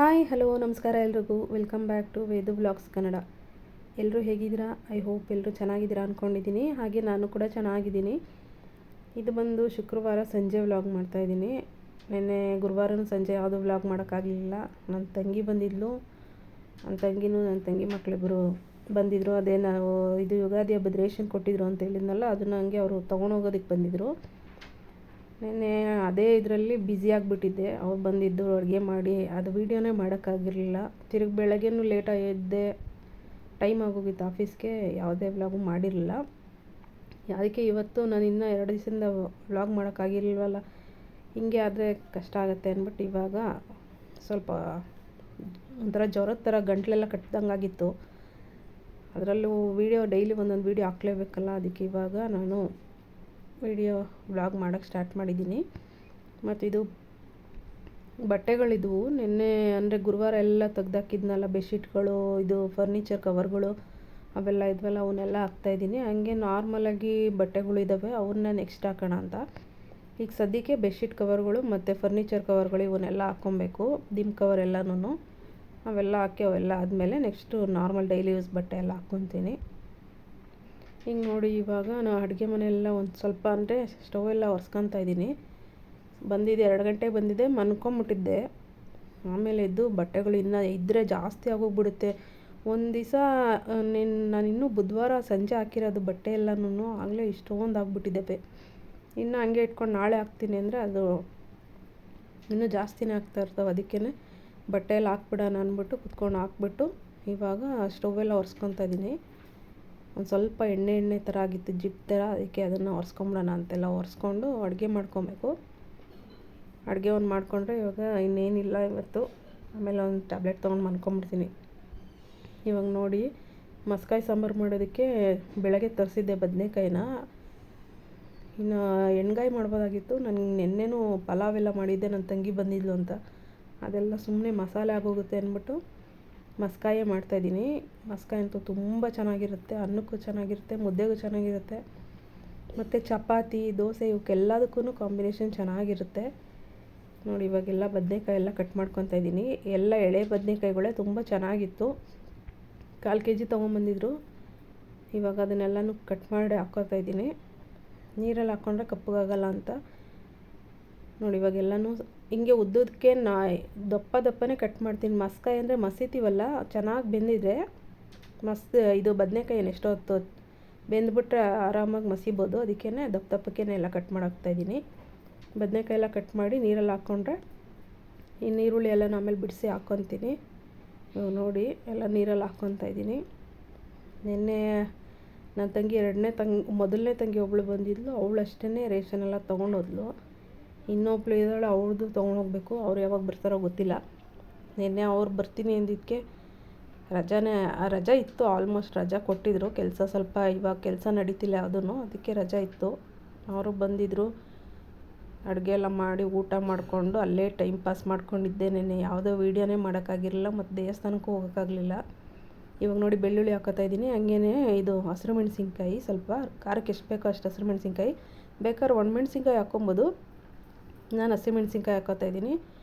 Hi hello ನಮಸ್ಕಾರ ಎಲ್ರಿಗೂ welcome back to Vedu vlogs Kannada. ಎಲ್ಲರೂ ಹೇಗಿದ್ದೀರಾ? ಐ ಹೋಪ್ ಎಲ್ಲರೂ ಚೆನ್ನಾಗಿದ್ದೀರಾ ಅಂದ್ಕೊಂಡಿದ್ದೀನಿ. ಹಾಗೆ ನಾನು ಕೂಡ ಚೆನ್ನಾಗಿದ್ದೀನಿ. ಇದು ಬಂದು ಶುಕ್ರವಾರ ಸಂಜೆ ವ್ಲಾಗ್ ಮಾಡ್ತಾಯಿದ್ದೀನಿ. ನಿನ್ನೆ ಗುರುವಾರನೂ ಸಂಜೆ ಯಾವುದೂ ವ್ಲಾಗ್ ಮಾಡೋಕ್ಕಾಗಲಿಲ್ಲ. ನನ್ನ ತಂಗಿ ಬಂದಿದ್ಲು, ನನ್ನ ತಂಗಿ ಮಕ್ಕಳಿಬ್ಬರು ಬಂದಿದ್ದರು. ಅದೇ ನಾವು ಇದು ಯುಗಾದಿ ಹಬ್ಬದ ರೇಷನ್ ಕೊಟ್ಟಿದ್ರು ಅಂತ ಹೇಳಿದ್ನಲ್ಲ, ಅದನ್ನು ಹಂಗೆ ಅವರು ತೊಗೊಂಡೋಗೋದಕ್ಕೆ ಬಂದಿದ್ದರು. ನೆನ್ನೆ ಅದೇ ಇದರಲ್ಲಿ ಬ್ಯುಸಿಯಾಗಿಬಿಟ್ಟಿದ್ದೆ. ಅವ್ರು ಬಂದಿದ್ದು ಅಡುಗೆ ಮಾಡಿ ಅದು ವೀಡಿಯೋನೇ ಮಾಡೋಕ್ಕಾಗಿರಲಿಲ್ಲ. ತಿರುಗಿ ಬೆಳಗ್ಗೆನೂ ಲೇಟಾಗಿ ಎದ್ದೆ, ಟೈಮ್ ಆಗೋಗಿತ್ತು ಆಫೀಸ್ಗೆ, ಯಾವುದೇ ವ್ಲಾಗು ಮಾಡಿರಲಿಲ್ಲ. ಅದಕ್ಕೆ ಇವತ್ತು ನಾನು ಇನ್ನೂ 2 ದಿವಸದಿಂದ ವ್ಲಾಗ್ ಮಾಡೋಕ್ಕಾಗಿರಲಿಲ್ವಲ್ಲ, ಹಿಂಗೆ ಆದರೆ ಕಷ್ಟ ಆಗುತ್ತೆ ಅಂದ್ಬಿಟ್ಟು ಇವಾಗ ಸ್ವಲ್ಪ ಒಂಥರ ಜ್ವರದ ಥರ ಗಂಟಲೆಲ್ಲ ಕಟ್ಟಿದಂಗಾಗಿತ್ತು. ಅದರಲ್ಲೂ ವೀಡಿಯೋ ಡೈಲಿ ಒಂದೊಂದು ವೀಡಿಯೋ ಹಾಕ್ಲೇಬೇಕಲ್ಲ, ಅದಕ್ಕೆ ಇವಾಗ ನಾನು ವ್ಲಾಗ್ ಮಾಡೋಕ್ಕೆ ಸ್ಟಾರ್ಟ್ ಮಾಡಿದ್ದೀನಿ. ಮತ್ತು ಇದು ಬಟ್ಟೆಗಳಿದ್ವು ನಿನ್ನೆ, ಅಂದರೆ ಗುರುವಾರ ಎಲ್ಲ ತೆಗ್ದಾಕಿದ್ನಲ್ಲ, ಬೆಡ್ಶೀಟ್ಗಳು, ಇದು ಫರ್ನಿಚರ್ ಕವರ್ಗಳು ಅವೆಲ್ಲ ಇದ್ವಲ್ಲ, ಅವನ್ನೆಲ್ಲ ಹಾಕ್ತಾಯಿದ್ದೀನಿ. ಹಂಗೆ ನಾರ್ಮಲಾಗಿ ಬಟ್ಟೆಗಳು ಇದ್ದಾವೆ, ಅವನ್ನ ನೆಕ್ಸ್ಟ್ ಹಾಕೋಣ ಅಂತ. ಈಗ ಸದ್ಯಕ್ಕೆ ಬೆಡ್ಶೀಟ್ ಕವರ್ಗಳು ಮತ್ತು ಫರ್ನಿಚರ್ ಕವರ್ಗಳು ಇವನ್ನೆಲ್ಲ ಹಾಕ್ಕೊಬೇಕು. ದಿಮ್ ಕವರ್ ಎಲ್ಲನೂ ಅವೆಲ್ಲ ಹಾಕಿ ಅವೆಲ್ಲ ಆದಮೇಲೆ ನೆಕ್ಸ್ಟು ನಾರ್ಮಲ್ ಡೈಲಿ ಯೂಸ್ ಬಟ್ಟೆ ಎಲ್ಲ ಹಾಕ್ಕೊತೀನಿ. ಹಿಂಗೆ ನೋಡಿ ಇವಾಗ ನಾನು ಅಡುಗೆ ಮನೆಯೆಲ್ಲ ಒಂದು ಸ್ವಲ್ಪ ಅಂದರೆ ಸ್ಟವ್ ಎಲ್ಲ ಒರೆಸ್ಕೊತಾ ಇದ್ದೀನಿ. ಬಂದಿದ್ದೆ 2 ಗಂಟೆಗೆ ಬಂದಿದ್ದೆ, ಮನ್ಕೊಂಬಿಟ್ಟಿದ್ದೆ. ಆಮೇಲೆ ಎದ್ದು ಬಟ್ಟೆಗಳು ಇನ್ನೂ ಇದ್ದರೆ ಜಾಸ್ತಿ ಆಗೋಗ್ಬಿಡುತ್ತೆ. ಒಂದು ದಿವಸ ನಾನು ಇನ್ನೂ ಬುಧವಾರ ಸಂಜೆ ಹಾಕಿರೋದು ಬಟ್ಟೆ ಎಲ್ಲನೂ ಆಗಲೇ ಇಷ್ಟೊಂದು ಆಗ್ಬಿಟ್ಟಿದ್ದೆ. ಇನ್ನು ಹಂಗೆ ಇಟ್ಕೊಂಡು ನಾಳೆ ಹಾಕ್ತೀನಿ ಅಂದರೆ ಅದು ಇನ್ನೂ ಜಾಸ್ತಿನೇ ಆಗ್ತಾ ಇರ್ತವೆ. ಅದಕ್ಕೇ ಬಟ್ಟೆ ಎಲ್ಲ ಹಾಕ್ಬಿಡೋಣ ಅಂದ್ಬಿಟ್ಟು ಕುತ್ಕೊಂಡು ಹಾಕ್ಬಿಟ್ಟು ಇವಾಗ ಸ್ಟವ್ ಎಲ್ಲ ಒರೆಸ್ಕೊತಾ ಇದ್ದೀನಿ. ಒಂದು ಸ್ವಲ್ಪ ಎಣ್ಣೆ ಥರ ಆಗಿತ್ತು, ಜಿಪ್ ಥರ, ಅದಕ್ಕೆ ಅದನ್ನು ಒರೆಸ್ಕೊಂಬಿಡೋಣ ಅಂತೆಲ್ಲ ಒರೆಸ್ಕೊಂಡು ಅಡುಗೆ ಮಾಡ್ಕೊಬೇಕು. ಅಡುಗೆ ಒಂದು ಮಾಡಿಕೊಂಡ್ರೆ ಇವಾಗ ಇನ್ನೇನಿಲ್ಲ ಇವತ್ತು. ಆಮೇಲೆ ಒಂದು ಟ್ಯಾಬ್ಲೆಟ್ ತೊಗೊಂಡು ಮನ್ಕೊಂಬಿಡ್ತೀನಿ. ಇವಾಗ ನೋಡಿ ಮಸ್ಕಾಯಿ ಸಾಂಬಾರು ಮಾಡೋದಕ್ಕೆ ಬೆಳಗ್ಗೆ ತರಿಸಿದ್ದೆ ಬದನೆಕಾಯಿನ. ಇನ್ನು ಎಣ್ಗಾಯಿ ಮಾಡ್ಬೋದಾಗಿತ್ತು. ನನಗೆ ನೆನ್ನೆನೂ ಪಲಾವೆಲ್ಲ ಮಾಡಿದ್ದೆ, ನನ್ನ ತಂಗಿ ಬಂದಿದ್ಲು ಅಂತ. ಅದೆಲ್ಲ ಸುಮ್ಮನೆ ಮಸಾಲೆ ಆಗೋಗುತ್ತೆ ಅಂದ್ಬಿಟ್ಟು ಮಸ್ಕಾಯೇ ಮಾಡ್ತಾಯಿದ್ದೀನಿ. ಮಸ್ಕಾಯಿ ಅಂತೂ ತುಂಬ ಚೆನ್ನಾಗಿರುತ್ತೆ, ಅನ್ನಕ್ಕೂ ಚೆನ್ನಾಗಿರುತ್ತೆ, ಮುದ್ದೆಗೂ ಚೆನ್ನಾಗಿರುತ್ತೆ, ಮತ್ತು ಚಪಾತಿ, ದೋಸೆ ಇವಕ್ಕೆಲ್ಲದಕ್ಕೂ ಕಾಂಬಿನೇಷನ್ ಚೆನ್ನಾಗಿರುತ್ತೆ. ನೋಡಿ ಇವಾಗೆಲ್ಲ ಬದನೆಕಾಯಿ ಎಲ್ಲ ಕಟ್ ಮಾಡ್ಕೊತಾ ಇದ್ದೀನಿ. ಎಲ್ಲ ಎಳೆ ಬದನೆಕಾಯಿಗಳೇ ತುಂಬ ಚೆನ್ನಾಗಿತ್ತು. 1/4 kg ತೊಗೊಂಬಂದಿದ್ರು. ಇವಾಗ ಅದನ್ನೆಲ್ಲನೂ ಕಟ್ ಮಾಡಿ ಹಾಕ್ಕೋತಾ ಇದ್ದೀನಿ. ನೀರಲ್ಲಿ ಹಾಕ್ಕೊಂಡ್ರೆ ಕಪ್ಪಗಾಗಲ್ಲ ಅಂತ. ನೋಡಿ ಇವಾಗೆಲ್ಲನೂ ಹಿಂಗೆ ಉದ್ದದಕ್ಕೆ ದಪ್ಪನೇ ಕಟ್ ಮಾಡ್ತೀನಿ. ಮಸ್ಕಾಯಿ ಅಂದರೆ ಮಸಿತೀವಲ್ಲ, ಚೆನ್ನಾಗಿ ಬೆಂದಿದ್ರೆ ಇದು ಬದನೆಕಾಯಿ ಎಷ್ಟು ಹೊತ್ತು ಬೆಂದ್ಬಿಟ್ರೆ ಆರಾಮಾಗಿ ಮಸಿಬೋದು. ಅದಕ್ಕೇ ದಪ್ಪಕ್ಕೆ ಎಲ್ಲ ಕಟ್ ಮಾಡಾಕ್ತಾಯಿದ್ದೀನಿ. ಬದನೆಕಾಯಿ ಎಲ್ಲ ಕಟ್ ಮಾಡಿ ನೀರಲ್ಲಿ ಹಾಕ್ಕೊಂಡ್ರೆ ಈ ಈರುಳ್ಳಿ ಎಲ್ಲ ಆಮೇಲೆ ಬಿಡಿಸಿ ಹಾಕ್ಕೊತೀನಿ. ನೋಡಿ ಎಲ್ಲ ನೀರಲ್ಲಿ ಹಾಕ್ಕೊತಾ ಇದ್ದೀನಿ. ನಿನ್ನೆ ನನ್ನ ತಂಗಿ ಮೊದಲನೇ ತಂಗಿ ಒಬ್ಬಳು ಬಂದಿದ್ಲು, ಅವಳು ಅಷ್ಟೇ ರೇಷನ್ ಎಲ್ಲ ತೊಗೊಂಡೋದ್ಲು. ಇನ್ನೊಬ್ಳು ಇದ್ದಾಳೆ, ಅವ್ರದ್ದು ತೊಗೊಂಡೋಗ್ಬೇಕು. ಅವ್ರು ಯಾವಾಗ ಬರ್ತಾರೋ ಗೊತ್ತಿಲ್ಲ. ನಿನ್ನೆ ಅವ್ರು ಬರ್ತೀನಿ ಅಂದಿದ್ದಕ್ಕೆ ರಜಾ ಇತ್ತು, ಆಲ್ಮೋಸ್ಟ್ ರಜಾ ಕೊಟ್ಟಿದ್ರು. ಕೆಲಸ ಸ್ವಲ್ಪ ಇವಾಗ ಕೆಲಸ ನಡೀತಿಲ್ಲ ಯಾವುದೂ, ಅದಕ್ಕೆ ರಜಾ ಇತ್ತು. ಅವರು ಬಂದಿದ್ದರು, ಅಡುಗೆ ಎಲ್ಲ ಮಾಡಿ ಊಟ ಮಾಡಿಕೊಂಡು ಅಲ್ಲೇ ಟೈಮ್ ಪಾಸ್ ಮಾಡ್ಕೊಂಡಿದ್ದೆ. ನೆನ್ನೆ ಯಾವುದೋ ವೀಡಿಯೋನೇ ಮಾಡೋಕ್ಕಾಗಿರಲಿಲ್ಲ, ಮತ್ತು ದೇವಸ್ಥಾನಕ್ಕೂ ಹೋಗೋಕ್ಕಾಗಲಿಲ್ಲ. ಇವಾಗ ನೋಡಿ ಬೆಳ್ಳುಳ್ಳಿ ಹಾಕೋತಾ ಇದ್ದೀನಿ. ಹಂಗೇ ಇದು ಹಸಿರು ಮೆಣಸಿನ್ಕಾಯಿ, ಸ್ವಲ್ಪ ಖಾರಕ್ಕೆ ಎಷ್ಟು ಬೇಕೋ ಅಷ್ಟು ಹಸಿರು ಮೆಣಸಿನ್ಕಾಯಿ, ಬೇಕಾದ್ರೆ ಒಣಮೆಣ್ಸಿನ್ಕಾಯಿ ಹಾಕ್ಕೊಬೋದು. ನಾನು ಹಸಿಮೆಣ್ಸಿನ್ಕಾಯಿ ಹಾಕೋತಾ ಇದ್ದೀನಿ.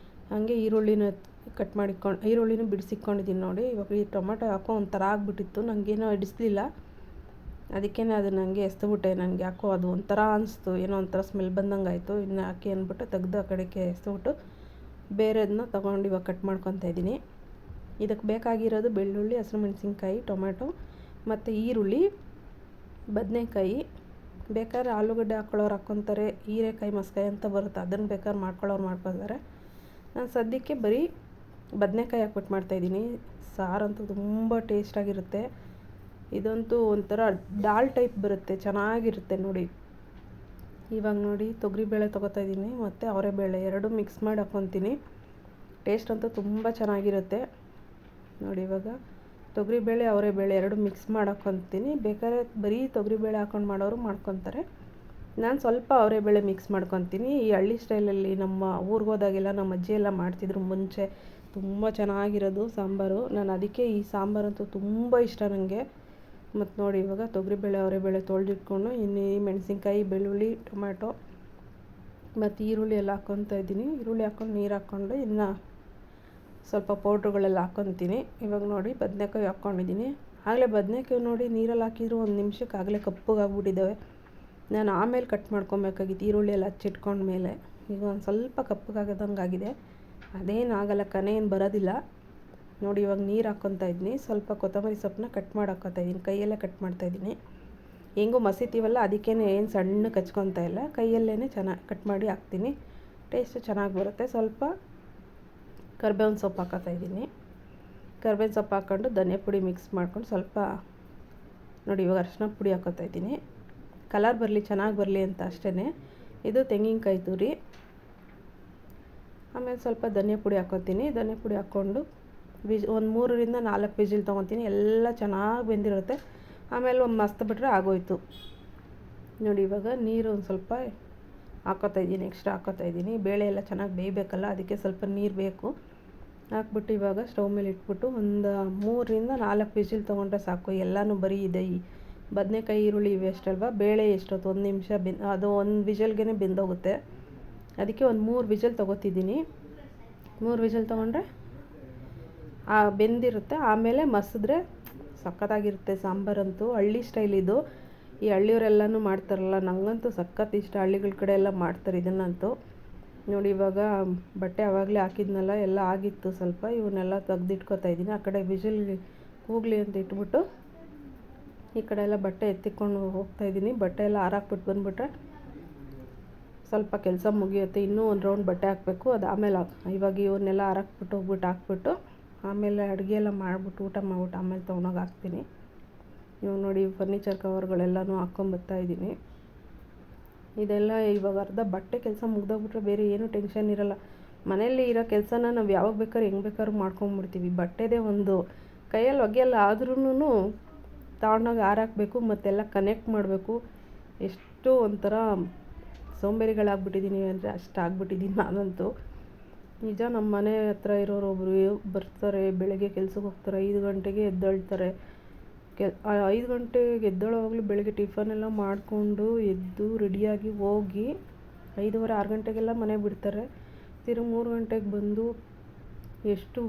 ಹಾಗೆ ಈರುಳ್ಳಿನೂ ಬಿಡಿಸಿಕ್ಕೊಂಡಿದ್ದೀನಿ. ನೋಡಿ ಇವಾಗ ಈ ಟೊಮೆಟೊ ಹಾಕೋ ಒಂಥರ ಆಗಿಬಿಟ್ಟಿತ್ತು, ನನಗೇನೋ ಹಿಡಿಸ್ಲಿಲ್ಲ. ಅದಕ್ಕೇ ಅದನ್ನು ಹಂಗೆ ಎಸ್ದುಬಿಟ್ಟೆ. ನನಗೆ ಯಾಕೋ ಅದು ಒಂಥರ ಅನಿಸ್ತು, ಏನೋ ಒಂಥರ ಸ್ಮೆಲ್ ಬಂದಂಗೆ ಆಯಿತು. ಇನ್ನು ಹಾಕಿ ಅಂದ್ಬಿಟ್ಟು ತೆಗ್ದು ಆ ಕಡೆಗೆ ಎಸ್ದುಬಿಟ್ಟು ಬೇರೆದನ್ನ ತೊಗೊಂಡು ಇವಾಗ ಕಟ್ ಮಾಡ್ಕೊತಾ ಇದ್ದೀನಿ. ಇದಕ್ಕೆ ಬೇಕಾಗಿರೋದು ಬೆಳ್ಳುಳ್ಳಿ, ಹಸಿರು ಮೆಣಸಿನ್ಕಾಯಿ, ಟೊಮೆಟೊ ಮತ್ತು ಈರುಳ್ಳಿ, ಬದನೆಕಾಯಿ. ಬೇಕಾದ್ರೆ ಆಲೂಗಡ್ಡೆ ಹಾಕ್ಕೊಳ್ಳೋರು ಹಾಕ್ಕೊತಾರೆ, ಹೀರೆಕಾಯಿ ಮಸ್ಕಾಯಿ ಅಂತ ಬರುತ್ತೆ, ಅದನ್ನು ಬೇಕಾದ್ರೆ ಮಾಡ್ಕೊಳ್ಳೋರು ಮಾಡ್ಕೊತಾರೆ. ನಾನು ಸದ್ಯಕ್ಕೆ ಬರೀ ಬದನೆಕಾಯಿ ಹಾಕ್ಬಿಟ್ಟು ಮಾಡ್ತಾಯಿದ್ದೀನಿ. ಸಾರಂತೂ ತುಂಬ ಟೇಸ್ಟಾಗಿರುತ್ತೆ. ಇದಂತೂ ಒಂಥರ ದಾಲ್ ಟೈಪ್ ಬರುತ್ತೆ, ಚೆನ್ನಾಗಿರುತ್ತೆ ನೋಡಿ. ಇವಾಗ ನೋಡಿ ತೊಗರಿಬೇಳೆ ತೊಗೋತಾ ಇದ್ದೀನಿ ಮತ್ತು ಅವರೆಬೇಳೆ ಎರಡೂ ಮಿಕ್ಸ್ ಮಾಡಿ ಹಾಕ್ಕೊತೀನಿ. ಟೇಸ್ಟ್ ಅಂತೂ ತುಂಬ ಚೆನ್ನಾಗಿರುತ್ತೆ. ನೋಡಿ ಇವಾಗ ತೊಗರಿಬೇಳೆ ಅವರೆಬೇಳೆ ಎರಡೂ ಮಿಕ್ಸ್ ಮಾಡಿ ಹಾಕ್ಕೊತೀನಿ. ಬೇಕಾದ್ರೆ ಬರೀ ತೊಗರಿಬೇಳೆ ಹಾಕ್ಕೊಂಡು ಮಾಡೋರು ಮಾಡ್ಕೊತಾರೆ. ನಾನು ಸ್ವಲ್ಪ ಅವರೆಬೇಳೆ ಮಿಕ್ಸ್ ಮಾಡ್ಕೊತೀನಿ. ಈ ಹಳ್ಳಿ ಸ್ಟೈಲಲ್ಲಿ ನಮ್ಮ ಊರಿಗೆ ಹೋದಾಗೆಲ್ಲ ನಮ್ಮ ಅಜ್ಜಿ ಎಲ್ಲ ಮಾಡ್ತಿದ್ರು ಮುಂಚೆ, ತುಂಬ ಚೆನ್ನಾಗಿರೋದು ಸಾಂಬಾರು. ನಾನು ಅದಕ್ಕೆ ಈ ಸಾಂಬಾರಂತೂ ತುಂಬ ಇಷ್ಟ ನನಗೆ. ಮತ್ತು ನೋಡಿ ಇವಾಗ ತೊಗರಿಬೇಳೆ ಅವರೆಬೇಳೆ ತೊಳೆದಿಟ್ಕೊಂಡು ಇನ್ನು ಮೆಣಸಿನ್ಕಾಯಿ, ಬೆಳ್ಳುಳ್ಳಿ, ಟೊಮ್ಯಾಟೊ ಮತ್ತು ಈರುಳ್ಳಿ ಎಲ್ಲ ಹಾಕ್ಕೊತಾ ಇದ್ದೀನಿ. ಈರುಳ್ಳಿ ಹಾಕ್ಕೊಂಡು ನೀರು ಹಾಕ್ಕೊಂಡು ಇನ್ನು ಸ್ವಲ್ಪ ಪೌಡ್ರುಗಳೆಲ್ಲ ಹಾಕ್ಕೊತೀನಿ. ಇವಾಗ ನೋಡಿ ಬದನೇಕಾಯಿ ಹಾಕ್ಕೊಂಡಿದ್ದೀನಿ. ಆಗಲೇ ಬದನೇಕಾಯಿ ನೋಡಿ ನೀರಲ್ಲಿ ಹಾಕಿದ್ರು ಒಂದು ನಿಮಿಷಕ್ಕೆ ಆಗಲೇ ಕಪ್ಪಗಾಗ್ಬಿಟ್ಟಿದ್ದಾವೆ. ನಾನು ಆಮೇಲೆ ಕಟ್ ಮಾಡ್ಕೊಬೇಕಾಗಿತ್ತು, ಈರುಳ್ಳಿ ಎಲ್ಲ ಹಚ್ಚಿಟ್ಕೊಂಡ್ಮೇಲೆ. ಈಗ ಒಂದು ಸ್ವಲ್ಪ ಕಪ್ಪಗಾಗದಂಗೆ ಆಗಿದೆ. ಅದೇನಾಗಲ್ಲ, ಕನೆ ಏನು ಬರೋದಿಲ್ಲ ನೋಡಿ. ಇವಾಗ ನೀರು ಹಾಕ್ಕೊತಾ ಇದ್ದೀನಿ. ಸ್ವಲ್ಪ ಕೊತ್ತಂಬರಿ ಸೊಪ್ಪನ್ನ ಕಟ್ ಮಾಡಿ ಹಾಕ್ಕೊತಾ ಇದ್ದೀನಿ, ಕೈಯಲ್ಲೇ ಕಟ್ ಮಾಡ್ತಾಯಿದ್ದೀನಿ. ಹೆಂಗೂ ಮಸಿತೀವಲ್ಲ, ಅದಕ್ಕೇ ಏನು ಸಣ್ಣಕ್ಕೆ ಹಚ್ಕೊತಾ ಇಲ್ಲ, ಕೈಯಲ್ಲೇ ಚೆನ್ನಾಗಿ ಕಟ್ ಮಾಡಿ ಹಾಕ್ತೀನಿ. ಟೇಸ್ಟು ಚೆನ್ನಾಗಿ ಬರುತ್ತೆ. ಸ್ವಲ್ಪ ಕರ್ಬೇವಿನ ಸೊಪ್ಪು ಹಾಕ್ಕೊತಾ ಇದ್ದೀನಿ. ಕರ್ಬೇವಿನ ಸೊಪ್ಪು ಹಾಕ್ಕೊಂಡು ಧನಿಯಾ ಪುಡಿ ಮಿಕ್ಸ್ ಮಾಡ್ಕೊಂಡು ಸ್ವಲ್ಪ ನೋಡಿ ಇವಾಗ ಅರಿಶಿನ ಪುಡಿ ಹಾಕ್ಕೊತಾ ಇದ್ದೀನಿ. ಕಲರ್ ಬರಲಿ, ಚೆನ್ನಾಗಿ ಬರಲಿ ಅಂತ ಅಷ್ಟೇ. ಇದು ತೆಂಗಿನಕಾಯಿ ತುರಿ. ಆಮೇಲೆ ಸ್ವಲ್ಪ ಧನಿಯಾ ಪುಡಿ ಹಾಕ್ಕೊತೀನಿ. ಧನಿಯಾ ಪುಡಿ ಹಾಕ್ಕೊಂಡು ಒಂದು 3ರಿಂದ 4 ವಿಜಿಲ್ ತೊಗೊತೀನಿ. ಎಲ್ಲ ಚೆನ್ನಾಗಿ ಬೆಂದಿರುತ್ತೆ. ಆಮೇಲೆ ಒಂದು ಮಸ್ತ್ ಬಿಟ್ಟರೆ ಆಗೋಯ್ತು ನೋಡಿ. ಇವಾಗ ನೀರು ಒಂದು ಸ್ವಲ್ಪ ಹಾಕ್ಕೊತಾ ಇದ್ದೀನಿ, ಎಕ್ಸ್ಟ್ರಾ ಹಾಕ್ಕೊತಾ ಇದ್ದೀನಿ. ಬೇಳೆ ಎಲ್ಲ ಚೆನ್ನಾಗಿ ಬೇಯಬೇಕಲ್ಲ, ಅದಕ್ಕೆ ಸ್ವಲ್ಪ ನೀರು ಬೇಕು. ಹಾಕ್ಬಿಟ್ಟು ಇವಾಗ ಸ್ಟವ್ ಮೇಲೆ ಇಟ್ಬಿಟ್ಟು ಒಂದು 3ರಿಂದ 4 ವಿಜಿಲ್ ತೊಗೊಂಡ್ರೆ ಸಾಕು. ಎಲ್ಲನೂ ಬರೀ ಇದೆ, ಈ ಬದನೇಕಾಯಿ ಈರುಳ್ಳಿ ಇವೆ ಅಷ್ಟಲ್ವ. ಬೇಳೆ ಎಷ್ಟೊತ್ತು, 1 ನಿಮಿಷ ಅದು 1 ವಿಜಲ್ಗೆ ಬೆಂದೋಗುತ್ತೆ. ಅದಕ್ಕೆ ಒಂದು 3 ವಿಜಲ್ ತೊಗೋತಿದ್ದೀನಿ. 3 ವಿಜಲ್ ತೊಗೊಂಡ್ರೆ ಬೆಂದಿರುತ್ತೆ. ಆಮೇಲೆ ಮಸಿದ್ರೆ ಸಖತ್ತಾಗಿರುತ್ತೆ ಸಾಂಬಾರಂತೂ. ಹಳ್ಳಿ ಸ್ಟೈಲ್ ಇದು. ಈ ಹಳ್ಳಿಯವರೆಲ್ಲನೂ ಮಾಡ್ತಾರಲ್ಲ, ನನಗಂತೂ ಸಖತ್ ಇಷ್ಟ. ಹಳ್ಳಿಗಳ ಕಡೆ ಎಲ್ಲ ಮಾಡ್ತಾರೆ ಇದನ್ನಂತೂ ನೋಡಿ. ಇವಾಗ ಬಟ್ಟೆ ಆವಾಗಲೇ ಹಾಕಿದ್ನಲ್ಲ, ಎಲ್ಲ ಆಗಿತ್ತು ಸ್ವಲ್ಪ. ಇವನ್ನೆಲ್ಲ ತೆಗ್ದಿಟ್ಕೊತಾ ಇದ್ದೀನಿ. ಆ ಕಡೆ ವಿಜಿಲ್ ಕೂಗಲಿ ಅಂತ ಇಟ್ಬಿಟ್ಟು ಈ ಕಡೆ ಎಲ್ಲ ಬಟ್ಟೆ ಎತ್ತಿಕೊಂಡು ಹೋಗ್ತಾಯಿದ್ದೀನಿ. ಬಟ್ಟೆ ಎಲ್ಲ ಹಾರಾಕ್ಬಿಟ್ಟು ಬಂದುಬಿಟ್ರೆ ಸ್ವಲ್ಪ ಕೆಲಸ ಮುಗಿಯುತ್ತೆ. ಇನ್ನೂ ಒಂದು ರೌಂಡ್ ಬಟ್ಟೆ ಹಾಕಬೇಕು, ಅದು ಆಮೇಲೆ ಇವಾಗ ಇವನ್ನೆಲ್ಲ ಹಾರಾಕ್ಬಿಟ್ಟು ಹೋಗ್ಬಿಟ್ಟು ಹಾಕ್ಬಿಟ್ಟು ಆಮೇಲೆ ಅಡುಗೆ ಎಲ್ಲ ಮಾಡಿಬಿಟ್ಟು ಊಟ ಮಾಡ್ಬಿಟ್ಟು ಆಮೇಲೆ ತೊಗೊಂಡೋಗಿ ಹಾಕ್ತೀನಿ. ಇವಾಗ ನೋಡಿ ಫರ್ನಿಚರ್ ಕವರ್ಗಳೆಲ್ಲನೂ ಹಾಕ್ಕೊಂಬರ್ತಾಯಿದ್ದೀನಿ. ಇದೆಲ್ಲ ಇವಾಗ ಅರ್ಧ ಬಟ್ಟೆ ಕೆಲಸ ಮುಗ್ದೋಗ್ಬಿಟ್ರೆ ಬೇರೆ ಏನೂ ಟೆನ್ಷನ್ ಇರೋಲ್ಲ. ಮನೆಯಲ್ಲಿ ಇರೋ ಕೆಲಸನ ನಾವು ಯಾವಾಗ ಬೇಕಾದ್ರೂ ಹೆಂಗೆ ಬೇಕಾದ್ರೂ ಮಾಡ್ಕೊಂಬಿಡ್ತೀವಿ. ಬಟ್ಟೆದೇ ಒಂದು ಕೈಯಲ್ಲಿ ಒಗೆಯಲ್ಲ, ಆದ್ರೂ ತಗೊಂಡೋಗಿ ಹಾರಾಕಬೇಕು, ಮತ್ತೆಲ್ಲ ಕನೆಕ್ಟ್ ಮಾಡಬೇಕು. ಎಷ್ಟು ಒಂಥರ ಸೋಂಬೇರಿಗಳಾಗ್ಬಿಟ್ಟಿದ್ದೀನಿ ಅಂದರೆ ಅಷ್ಟು ಆಗ್ಬಿಟ್ಟಿದ್ದೀನಿ ನಾನಂತೂ. ನಿಜ. ನಮ್ಮ ಮನೆ ಹತ್ರ ಇರೋರು ಒಬ್ಬರು ಬರ್ತಾರೆ, ಬೆಳಗ್ಗೆ ಕೆಲ್ಸಕ್ಕೆ ಹೋಗ್ತಾರೆ, 5 ಗಂಟೆಗೆ ಎದ್ದೇಳ್ತಾರೆ. 5 ಗಂಟೆಗೆ ಎದ್ದೇಳೋವಾಗಲೂ ಬೆಳಗ್ಗೆ ಟಿಫನ್ ಎಲ್ಲ ಮಾಡಿಕೊಂಡು ಎದ್ದು ರೆಡಿಯಾಗಿ ಹೋಗಿ 5:30 6 ಗಂಟೆಗೆಲ್ಲ ಮನೆ ಬಿಡ್ತಾರೆ. ತಿರುಗಿ 3 ಗಂಟೆಗೆ ಬಂದು ಎಷ್ಟು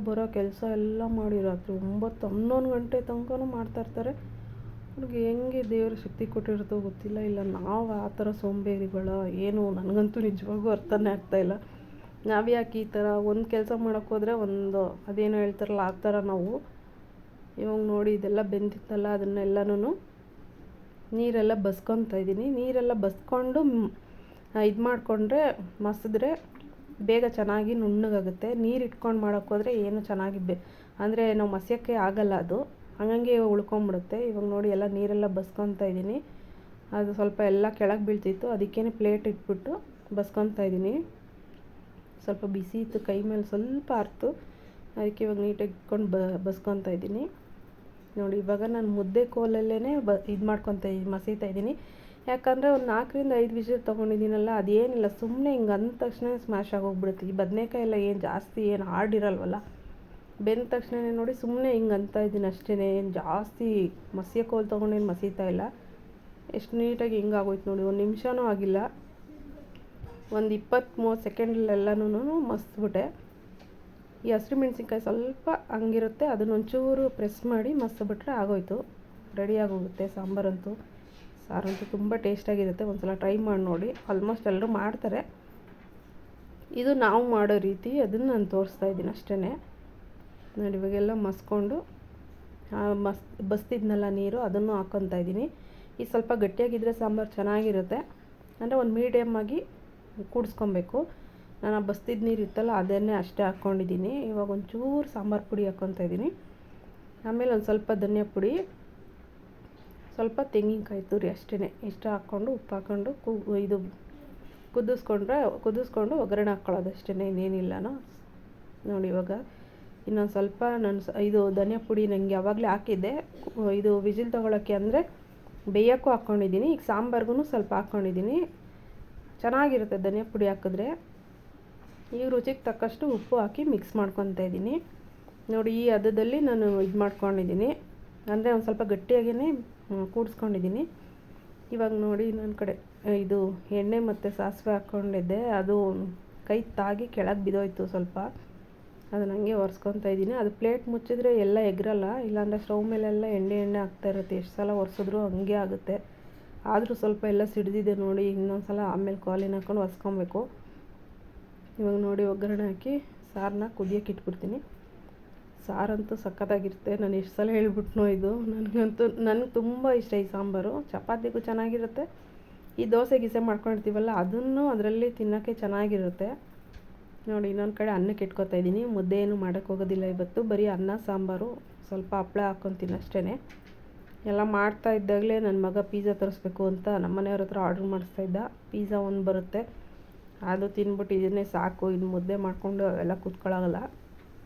ಬರೋ ಕೆಲಸ ಎಲ್ಲ ಮಾಡಿ ರಾತ್ರಿ 9 11 ಗಂಟೆ ತನಕನೂ ಮಾಡ್ತಾಯಿರ್ತಾರೆ. ಅವ್ರಿಗೆ ಹೆಂಗೆ ದೇವ್ರ ಶಕ್ತಿ ಕೊಟ್ಟಿರುತ್ತೋ ಗೊತ್ತಿಲ್ಲ. ಇಲ್ಲ ನಾವು ಆ ಥರ ಸೋಂಬೇರಿಗಳ ಏನು, ನನಗಂತೂ ನಿಜವಾಗೂ ಅರ್ಥನೇ ಆಗ್ತಾಯಿಲ್ಲ. ನಾವು ಯಾಕೆ ಈ ಥರ ಒಂದು ಕೆಲಸ ಮಾಡೋಕ್ಕೋದ್ರೆ ಒಂದು ಅದೇನೋ ಹೇಳ್ತಾರಲ್ಲ ಆ ಥರ ನಾವು. ಇವಾಗ ನೋಡಿ ಇದೆಲ್ಲ ಬೆಂದಿತ್ತಲ್ಲ, ಅದನ್ನೆಲ್ಲನೂ ನೀರೆಲ್ಲ ಬಸ್ಕೊತಾ ಇದ್ದೀನಿ. ನೀರೆಲ್ಲ ಬಸ್ಕೊಂಡು ಇದು ಮಾಡಿಕೊಂಡ್ರೆ ಮಸಿದ್ರೆ ಬೇಗ ಚೆನ್ನಾಗಿ ನುಣ್ಣಗಾಗುತ್ತೆ. ನೀರು ಇಟ್ಕೊಂಡು ಮಾಡೋಕ್ಕೋದ್ರೆ ಏನು ಚೆನ್ನಾಗಿ ಅಂದರೆ ನಾವು ಮಸಿಯೋಕ್ಕೆ ಆಗಲ್ಲ, ಅದು ಹಂಗಂಗೆ ಉಳ್ಕೊಂಬಿಡುತ್ತೆ. ಇವಾಗ ನೋಡಿ ಎಲ್ಲ ನೀರೆಲ್ಲ ಬಸ್ಕೊತಾ ಇದ್ದೀನಿ. ಅದು ಸ್ವಲ್ಪ ಎಲ್ಲ ಕೆಳಗೆ ಬೀಳ್ತಿತ್ತು, ಅದಕ್ಕೇ ಪ್ಲೇಟ್ ಇಟ್ಬಿಟ್ಟು ಬಸ್ಕೊತಾ ಇದ್ದೀನಿ. ಸ್ವಲ್ಪ ಬಿಸಿ ಇತ್ತು, ಕೈ ಮೇಲೆ ಸ್ವಲ್ಪ ಅರ್ತು, ಅದಕ್ಕೆ ಇವಾಗ ನೀಟಾಗಿ ಇಟ್ಕೊಂಡು ಬಸ್ಕೊತಾ ಇದ್ದೀನಿ ನೋಡಿ. ಇವಾಗ ನಾನು ಮುದ್ದೆ ಕೋಲಲ್ಲೇ ಇದು ಮಾಡ್ಕೊತಾ ಇದ್ದೀನಿ, ಮಸೀತಾ ಇದ್ದೀನಿ. ಯಾಕಂದರೆ ಒಂದು 4ರಿಂದ 5 ವಿಜಿಲ್ ತೊಗೊಂಡಿದ್ದೀನಲ್ಲ, ಅದೇನಿಲ್ಲ, ಸುಮ್ಮನೆ ಹಿಂಗೆ ಅಂದ ತಕ್ಷಣ ಸ್ಮ್ಯಾಶ್ ಆಗೋಗ್ಬಿಡುತ್ತೆ. ಈ ಬದನೇಕಾಯಿ ಎಲ್ಲ ಏನು ಜಾಸ್ತಿ ಏನು ಹಾರ್ಡ್ ಇರಲ್ವಲ್ಲ, ಬೆಂದ ತಕ್ಷಣ ನೋಡಿ ಸುಮ್ಮನೆ ಹಿಂಗೆ ಅಂತ ಇದ್ದೀನಿ ಅಷ್ಟೇ. ಏನು ಜಾಸ್ತಿ ಮಸಿಯೋ ಕೋಲ್ ತೊಗೊಂಡೇನು ಮಸೀತಾ ಇಲ್ಲ. ಎಷ್ಟು ನೀಟಾಗಿ ಹಿಂಗೆ ಆಗೋಯ್ತು ನೋಡಿ. 1 ನಿಮಿಷನೂ ಆಗಿಲ್ಲ, ಒಂದು 20-30 ಸೆಕೆಂಡಲ್ಲೆಲ್ಲನೂ ಮಸ್ಬಿಟ್ಟೆ. ಈ ಹಸಿರು ಮೆಣಸಿನ್ಕಾಯಿ ಸ್ವಲ್ಪ ಹಂಗಿರುತ್ತೆ, ಅದನ್ನೊಂಚೂರು ಪ್ರೆಸ್ ಮಾಡಿ ಮಸ್ಬಿಟ್ರೆ ಆಗೋಯ್ತು, ರೆಡಿಯಾಗೋಗುತ್ತೆ ಸಾಂಬಾರಂತೂ. ಸಾರಂತೂ ತುಂಬ ಟೇಸ್ಟಾಗಿರುತ್ತೆ. ಒಂದು ಸಲ ಟ್ರೈ ಮಾಡಿ ನೋಡಿ. ಆಲ್ಮೋಸ್ಟ್ ಎಲ್ಲರೂ ಮಾಡ್ತಾರೆ. ಇದು ನಾವು ಮಾಡೋ ರೀತಿ, ಅದನ್ನು ನಾನು ತೋರಿಸ್ತಾ ಇದ್ದೀನಿ ಅಷ್ಟೇ ನೋಡಿ. ಇವಾಗೆಲ್ಲ ಮಸ್ಕೊಂಡು ಬಸ್ತಿದ್ನಲ್ಲ ನೀರು, ಅದನ್ನು ಹಾಕ್ಕೊತಾ ಇದ್ದೀನಿ. ಈ ಸ್ವಲ್ಪ ಗಟ್ಟಿಯಾಗಿದ್ದರೆ ಸಾಂಬಾರು ಚೆನ್ನಾಗಿರುತ್ತೆ. ಅಂದರೆ ಒಂದು ಮೀಡಿಯಮ್ ಆಗಿ ಕೂಡಿಸ್ಕೊಬೇಕು. ನಾನು ಬಸ್ತಿದ್ದ ನೀರು ಇತ್ತಲ್ಲ, ಅದನ್ನೇ ಅಷ್ಟೇ ಹಾಕ್ಕೊಂಡಿದ್ದೀನಿ. ಇವಾಗ ಒಂಚೂರು ಸಾಂಬಾರು ಪುಡಿ ಹಾಕ್ಕೊತಾ ಇದ್ದೀನಿ. ಆಮೇಲೆ ಒಂದು ಸ್ವಲ್ಪ ಧನಿಯಾ ಪುಡಿ, ಸ್ವಲ್ಪ ತೆಂಗಿನಕಾಯಿ ತುರಿ ಅಷ್ಟೇ. ಇಷ್ಟ ಹಾಕ್ಕೊಂಡು ಉಪ್ಪು ಹಾಕ್ಕೊಂಡು ಇದು ಕುದಿಸ್ಕೊಂಡು ಒಗ್ಗರಣೆ ಹಾಕ್ಕೊಳ್ಳೋದು ಅಷ್ಟೇ, ಇನ್ನೇನಿಲ್ಲನೋ ನೋಡಿ. ಇವಾಗ ಇನ್ನೊಂದು ಸ್ವಲ್ಪ ಇದು ಧನಿಯಾ ಪುಡಿ ನನಗೆ ಯಾವಾಗಲೇ ಹಾಕಿದ್ದೆ, ಇದು ವಿಜಿಲ್ ತೊಗೊಳಕ್ಕೆ ಅಂದರೆ ಬೇಯೋಕ್ಕೂ ಹಾಕ್ಕೊಂಡಿದ್ದೀನಿ. ಈಗ ಸಾಂಬಾರ್ಗೂ ಸ್ವಲ್ಪ ಹಾಕ್ಕೊಂಡಿದ್ದೀನಿ. ಚೆನ್ನಾಗಿರುತ್ತೆ ಧನಿಯಾ ಪುಡಿ ಹಾಕಿದ್ರೆ. ಈಗ ರುಚಿಗೆ ತಕ್ಕಷ್ಟು ಉಪ್ಪು ಹಾಕಿ ಮಿಕ್ಸ್ ಮಾಡ್ಕೊತಾ ಇದ್ದೀನಿ ನೋಡಿ. ಈ ಹದದಲ್ಲಿ ನಾನು ಇದು ಮಾಡ್ಕೊಂಡಿದ್ದೀನಿ, ಅಂದರೆ ಒಂದು ಸ್ವಲ್ಪ ಗಟ್ಟಿಯಾಗಿಯೇ ಕೂಡಿಸ್ಕೊಂಡಿದ್ದೀನಿ. ಇವಾಗ ನೋಡಿ ನನ್ನ ಕಡೆ ಇದು ಎಣ್ಣೆ ಮತ್ತು ಸಾಸಿವೆ ಹಾಕ್ಕೊಂಡಿದ್ದೆ, ಅದು ಕೈ ತಾಗಿ ಕೆಳಗೆ ಬಿದ್ದೋಯ್ತು ಸ್ವಲ್ಪ. ಅದನ್ನು ಹಂಗೆ ಒರೆಸ್ಕೊತಾ ಇದ್ದೀನಿ. ಅದು ಪ್ಲೇಟ್ ಮುಚ್ಚಿದ್ರೆ ಎಲ್ಲ ಎಗರಲ್ಲ, ಇಲ್ಲಾಂದರೆ ಸ್ಟವ್ ಮೇಲೆಲ್ಲ ಎಣ್ಣೆ ಆಗ್ತಾ ಇರುತ್ತೆ. ಎಷ್ಟು ಸಲ ಒರೆಸಿದ್ರು ಹಂಗೆ ಆಗುತ್ತೆ. ಆದರೂ ಸ್ವಲ್ಪ ಎಲ್ಲ ಸಿಡ್ದಿದೆ ನೋಡಿ. ಇನ್ನೊಂದು ಸಲ ಆಮೇಲೆ ಕಾಲಿನ ಹಾಕ್ಕೊಂಡು ಒರೆಸ್ಕೊಬೇಕು. ಇವಾಗ ನೋಡಿ ಒಗ್ಗರಣೆ ಹಾಕಿ ಸಾರನ್ನ ಕುದಿಯೋಕೆ ಇಟ್ಬಿಡ್ತೀನಿ. ಸಾರಂತೂ ಸಖತ್ತಾಗಿರುತ್ತೆ. ನಾನು ಎಷ್ಟು ಸಲ ಹೇಳ್ಬಿಟ್ನೋ ಇದು. ನನಗೆ ತುಂಬ ಇಷ್ಟ ಈ ಸಾಂಬಾರು. ಚಪಾತಿಗೂ ಚೆನ್ನಾಗಿರುತ್ತೆ, ಈ ದೋಸೆ ಗೀಸೆ ಮಾಡ್ಕೊಂಡಿರ್ತೀವಲ್ಲ ಅದನ್ನು ಅದರಲ್ಲಿ ತಿನ್ನೋಕ್ಕೆ ಚೆನ್ನಾಗಿರುತ್ತೆ ನೋಡಿ. ಇನ್ನೊಂದು ಕಡೆ ಅನ್ನಕ್ಕೆ ಇಟ್ಕೊತಾ ಇದ್ದೀನಿ. ಮುದ್ದೆ ಏನು ಮಾಡೋಕ್ಕೆ ಹೋಗೋದಿಲ್ಲ ಇವತ್ತು, ಬರೀ ಅನ್ನ ಸಾಂಬಾರು, ಸ್ವಲ್ಪ ಹಪ್ಪಳ ಹಾಕ್ಕೊತೀನಿ ಅಷ್ಟೇ. ಎಲ್ಲ ಮಾಡ್ತಾ ಇದ್ದಾಗಲೇ ನನ್ನ ಮಗ ಪಿಜ್ಜಾ ತರಿಸ್ಬೇಕು ಅಂತ ನಮ್ಮ ಮನೆಯವ್ರ ಹತ್ರ ಆರ್ಡ್ರ್ ಮಾಡಿಸ್ತಾ ಇದ್ದ. ಪಿಜ್ಜಾ ಒಂದು ಬರುತ್ತೆ, ಅದು ತಿನ್ಬಿಟ್ಟು ಇದನ್ನೇ ಸಾಕು, ಇನ್ನು ಮುದ್ದೆ ಮಾಡಿಕೊಂಡು ಅವೆಲ್ಲ ಕೂತ್ಕೊಳ್ಳೋಲ್ಲ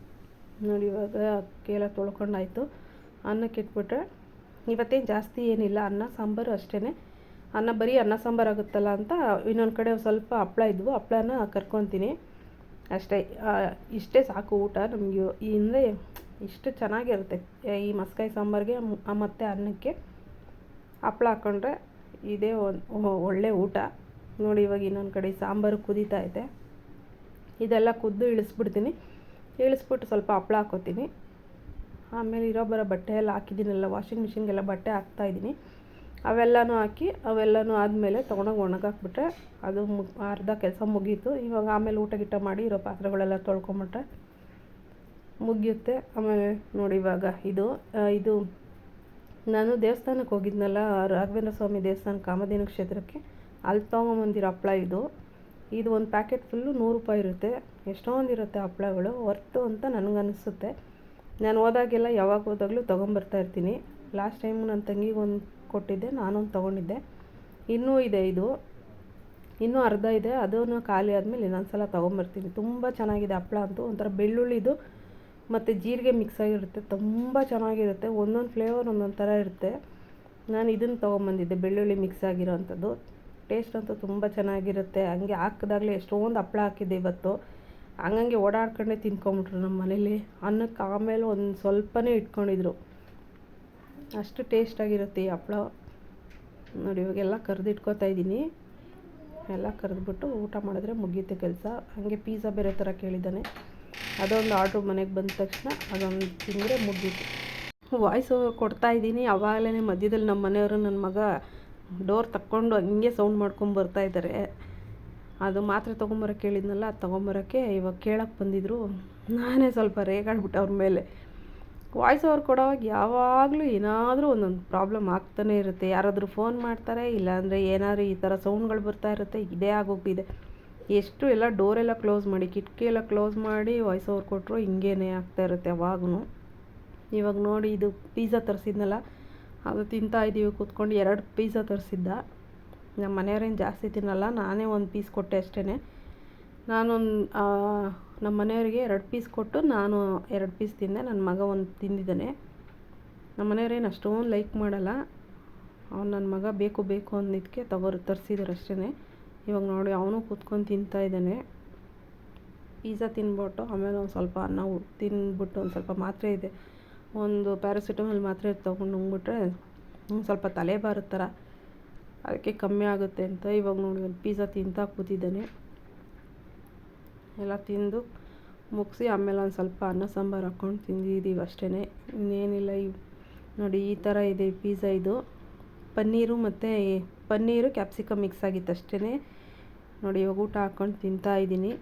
ನೋಡಿ. ಇವಾಗ ಅಕ್ಕಿಯೆಲ್ಲ ತೊಳ್ಕೊಂಡಾಯಿತು, ಅನ್ನಕ್ಕೆ ಇಟ್ಬಿಟ್ರೆ ಇವತ್ತೇನು ಜಾಸ್ತಿ ಏನಿಲ್ಲ, ಅನ್ನ ಸಾಂಬಾರು ಅಷ್ಟೇ. ಅನ್ನ ಬರೀ ಅನ್ನ ಸಾಂಬಾರು ಆಗುತ್ತಲ್ಲ ಅಂತ ಇನ್ನೊಂದು ಕಡೆ ಸ್ವಲ್ಪ ಹಪ್ಪಳ ಇದ್ವು, ಹಪ್ಪಳನ ಕರ್ಕೊತೀನಿ ಅಷ್ಟೇ. ಇಷ್ಟೇ ಸಾಕು ಊಟ ನಮಗೆ. ಹಿಂದೆ ಇಷ್ಟು ಚೆನ್ನಾಗಿರುತ್ತೆ ಈ ಮಸ್ಕಾಯಿ ಸಾಂಬಾರಿಗೆ ಮತ್ತು ಅನ್ನಕ್ಕೆ ಹಪ್ಪಳ ಹಾಕ್ಕೊಂಡ್ರೆ ಇದೇ ಒಳ್ಳೆ ಊಟ ನೋಡಿ. ಇವಾಗ ಇನ್ನೊಂದು ಕಡೆ ಸಾಂಬಾರು ಕುದೀತಾ ಇದೆ. ಇದೆಲ್ಲ ಕುದ್ದು ಇಳಿಸ್ಬಿಡ್ತೀನಿ. ಇಳಿಸ್ಬಿಟ್ಟು ಸ್ವಲ್ಪ ಹಪ್ಪಳ ಹಾಕ್ಕೋತೀನಿ. ಆಮೇಲೆ ಇರೋ ಬಟ್ಟೆ ಎಲ್ಲ ಹಾಕಿದ್ದೀನಲ್ಲ, ವಾಷಿಂಗ್ ಮಿಷಿನ್ಗೆಲ್ಲ ಬಟ್ಟೆ ಹಾಕ್ತಾಯಿದ್ದೀನಿ. ಅವೆಲ್ಲನೂ ಹಾಕಿ ಅವೆಲ್ಲನೂ ಆದಮೇಲೆ ತೊಗೊಂಡೋಗಿ ಒಣಗಾಕ್ಬಿಟ್ರೆ ಅದು ಅರ್ಧ ಕೆಲಸ ಮುಗೀತು. ಇವಾಗ ಆಮೇಲೆ ಊಟ ಗಿಟ್ಟ ಮಾಡಿ ಇರೋ ಪಾತ್ರೆಗಳೆಲ್ಲ ತೊಳ್ಕೊಂಬಿಟ್ರೆ ಮುಗಿಯುತ್ತೆ. ಆಮೇಲೆ ನೋಡಿ ಇವಾಗ ಇದು ನಾನು ದೇವಸ್ಥಾನಕ್ಕೆ ಹೋಗಿದ್ನಲ್ಲ, ರಾಘವೇಂದ್ರ ಸ್ವಾಮಿ ದೇವಸ್ಥಾನ ಕಾಮಧೇನು ಕ್ಷೇತ್ರಕ್ಕೆ, ಅಲ್ಲಿ ತೊಗೊಂಬಂದಿರೋ ಹಪ್ಪಳ ಇದು ಒಂದು ಪ್ಯಾಕೆಟ್ ಫುಲ್ಲು 100 ರೂಪಾಯಿ ಇರುತ್ತೆ. ಎಷ್ಟೊಂದಿರುತ್ತೆ ಹಪ್ಪಳಗಳು, ವರ್ತು ಅಂತ ನನಗನ್ನಿಸುತ್ತೆ. ನಾನು ಹೋದಾಗೆಲ್ಲ ಯಾವಾಗ ಹೋದಾಗಲೂ ತೊಗೊಂಬರ್ತಾಯಿರ್ತೀನಿ. ಲಾಸ್ಟ್ ಟೈಮು ನನ್ನ ತಂಗಿಗೆ ಒಂದು ಕೊಟ್ಟಿದ್ದೆ, ನಾನೊಂದು ತೊಗೊಂಡಿದ್ದೆ. ಇನ್ನೂ ಇದೆ, ಇನ್ನೂ ಅರ್ಧ ಇದೆ, ಅದನ್ನು ಖಾಲಿ ಆದಮೇಲೆ ಇನ್ನೊಂದು ಸಲ ತೊಗೊಂಬರ್ತೀನಿ. ತುಂಬ ಚೆನ್ನಾಗಿದೆ ಹಪ್ಪಳ ಅಂತೂ. ಒಂಥರ ಬೆಳ್ಳುಳ್ಳಿದು ಮತ್ತು ಜೀರಿಗೆ ಮಿಕ್ಸ್ ಆಗಿರುತ್ತೆ, ತುಂಬ ಚೆನ್ನಾಗಿರುತ್ತೆ. ಒಂದೊಂದು ಫ್ಲೇವರ್ ಒಂದೊಂದು ಥರ ಇರುತ್ತೆ. ನಾನು ಇದನ್ನು ತೊಗೊಂಬಂದಿದ್ದೆ, ಬೆಳ್ಳುಳ್ಳಿ ಮಿಕ್ಸ್ ಆಗಿರೋ ಅಂಥದ್ದು. ಟೇಸ್ಟ್ ಅಂತೂ ತುಂಬ ಚೆನ್ನಾಗಿರುತ್ತೆ. ಹಂಗೆ ಹಾಕಿದಾಗಲೇ ಎಷ್ಟೊಂದು ಹಪ್ಪಳ ಹಾಕಿದ್ದೆ ಇವತ್ತು. ಹಂಗಂಗೆ ಓಡಾಡ್ಕೊಂಡೇ ತಿನ್ಕೊಂಬಿಟ್ರು ನಮ್ಮ ಮನೇಲಿ. ಅನ್ನಕ್ಕೆ ಆಮೇಲೆ ಒಂದು ಸ್ವಲ್ಪನೇ ಇಟ್ಕೊಂಡಿದ್ರು, ಅಷ್ಟು ಟೇಸ್ಟಾಗಿರುತ್ತೆ ಈ ಹಪ್ಪಳ ನೋಡಿ. ಇವಾಗೆಲ್ಲ ಕರೆದಿಟ್ಕೋತಾ ಇದ್ದೀನಿ. ಎಲ್ಲ ಕರೆದ್ಬಿಟ್ಟು ಊಟ ಮಾಡಿದ್ರೆ ಮುಗಿಯುತ್ತೆ ಕೆಲಸ. ಹಾಗೆ ಪಿಜ್ಜಾ ಬೇರೆ ಥರ ಕೇಳಿದ್ದಾನೆ, ಅದೊಂದು ಆರ್ಡ್ರು ಮನೆಗೆ ಬಂದ ತಕ್ಷಣ ಅದೊಂದು ತಿಂದರೆ ಮುಗೀತು. ವಾಯ್ಸ್ ಓವರ್ ಕೊಡ್ತಾಯಿದ್ದೀನಿ. ಆವಾಗಲೇ ಮಧ್ಯದಲ್ಲಿ ನಮ್ಮ ಮನೆಯವರು ನನ್ನ ಮಗ ಡೋರ್ ತಕ್ಕೊಂಡು ಹಂಗೆ ಸೌಂಡ್ ಮಾಡ್ಕೊಂಡು ಬರ್ತಾಯಿದ್ದಾರೆ. ಅದು ಮಾತ್ರೆ ತೊಗೊಂಬರೋಕ್ಕೆ ಹೇಳಿದ್ನಲ್ಲ, ಅದು ತೊಗೊಂಬರೋಕ್ಕೆ ಇವಾಗ ಕೇಳೋಕ್ಕೆ ಬಂದಿದ್ದರು. ನಾನೇ ಸ್ವಲ್ಪ ರೇಗಾಡ್ಬಿಟ್ಟೆ ಅವ್ರ ಮೇಲೆ. ವಾಯ್ಸ್ ಓವರ್ ಕೊಡೋವಾಗ ಯಾವಾಗಲೂ ಏನಾದರೂ ಒಂದೊಂದು ಪ್ರಾಬ್ಲಮ್ ಆಗ್ತಾನೇ ಇರುತ್ತೆ. ಯಾರಾದರೂ ಫೋನ್ ಮಾಡ್ತಾರೆ, ಇಲ್ಲಾಂದರೆ ಏನಾದರೂ ಈ ಥರ ಸೌಂಡ್ಗಳು ಬರ್ತಾ ಇರುತ್ತೆ. ಇದೇ ಆಗೋಗಿದೆ. ಎಷ್ಟು ಎಲ್ಲ ಡೋರೆಲ್ಲ ಕ್ಲೋಸ್ ಮಾಡಿ, ಕಿಟಕಿ ಎಲ್ಲ ಕ್ಲೋಸ್ ಮಾಡಿ ವಾಯ್ಸ್ ಓವರ್ ಕೊಟ್ಟರು ಹಿಂಗೇನೆ ಆಗ್ತಾ ಇರುತ್ತೆ ಯಾವಾಗೂ. ಇವಾಗ ನೋಡಿ ಇದು ಪಿಜ್ಜಾ ತರಿಸಿದ್ನಲ್ಲ, ಅದು ತಿಂತಾಯಿದ್ದೀವಿ ಕೂತ್ಕೊಂಡು. 2 ಪಿಜ್ಜಾ ತರಿಸಿದ್ದ. ನಮ್ಮ ಮನೆಯವ್ರೇನು ಜಾಸ್ತಿ ತಿನ್ನಲ್ಲ, ನಾನೇ ಒಂದು ಪೀಸ್ ಕೊಟ್ಟೆ ಅಷ್ಟೇ. ನಮ್ಮ ಮನೆಯವರಿಗೆ 2 ಪೀಸ್ ಕೊಟ್ಟು ನಾನು 2 ಪೀಸ್ ತಿಂದೆ. ನನ್ನ ಮಗ ಒಂದು ತಿಂದಿದ್ದಾನೆ. ನಮ್ಮ ಮನೆಯವ್ರೇನು ಅಷ್ಟೊಂದು ಲೈಕ್ ಮಾಡಲ್ಲ. ನನ್ನ ಮಗ ಬೇಕು ಅಂದಿದ್ದಕ್ಕೆ ತರಿಸಿದ್ರು ಅಷ್ಟೇ. ಇವಾಗ ನೋಡಿ ಅವನು ಕೂತ್ಕೊಂಡು ತಿಂತಾಯಿದ್ದಾನೆ. ಪಿಜ್ಜಾ ತಿನ್ಬಿಟ್ಟು ಆಮೇಲೆ ಒಂದು ಸ್ವಲ್ಪ ಅನ್ನ ತಿಂದ್ಬಿಟ್ಟು ಒಂದು ಸ್ವಲ್ಪ ಮಾತ್ರೆ ಇದೆ, ಒಂದು ಪ್ಯಾರಾಸಿಟಮಾಲ್ ಮಾತ್ರೆ ತೊಗೊಂಡು ನುಂಗ್ಬಿಟ್ರೆ ಸ್ವಲ್ಪ ತಲೆ ಭಾರದ ಥರ, ಅದಕ್ಕೆ ಕಮ್ಮಿ ಆಗುತ್ತೆ ಅಂತ ಇವಾಗ ನೋಡಿ ಒಂದು ಪಿಜ್ಜಾ ತಿಂತಾ ಕೂತಿದ್ದಾನೆ. ಎಲ್ಲ ತಿಂದು ಮುಗಿಸಿ ಆಮೇಲೆ ಒಂದು ಸ್ವಲ್ಪ ಅನ್ನ ಸಾಂಬಾರು ಹಾಕ್ಕೊಂಡು ತಿಂದಿದ್ದೀವಿ ಅಷ್ಟೇ, ಇನ್ನೇನಿಲ್ಲ. ನೋಡಿ ಈ ಥರ ಇದೆ ಪಿಜ್ಜಾ. ಇದು ಪನ್ನೀರು ಕ್ಯಾಪ್ಸಿಕಮ್ ಮಿಕ್ಸ್ ಆಗಿತ್ತು ಅಷ್ಟೇ ನೋಡಿ. ಇವಾಗ ಊಟ ಹಾಕ್ಕೊಂಡು ತಿಂತಾಯಿದ್ದೀನಿ.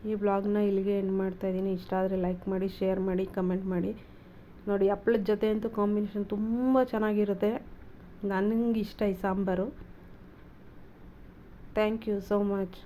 ಈ ಬ್ಲಾಗ್ನ ಇಲ್ಲಿಗೆ ಎಂಡ್ ಮಾಡ್ತಾಯಿದ್ದೀನಿ. ಇಷ್ಟ ಆದರೆ ಲೈಕ್ ಮಾಡಿ, ಶೇರ್ ಮಾಡಿ, ಕಮೆಂಟ್ ಮಾಡಿ ನೋಡಿ. ಹಪ್ಳದ ಜೊತೆ ಅಂತೂ ಕಾಂಬಿನೇಷನ್ ತುಂಬ ಚೆನ್ನಾಗಿರುತ್ತೆ. ನನಗೆ ಇಷ್ಟ ಈ sambar. Thank you so much.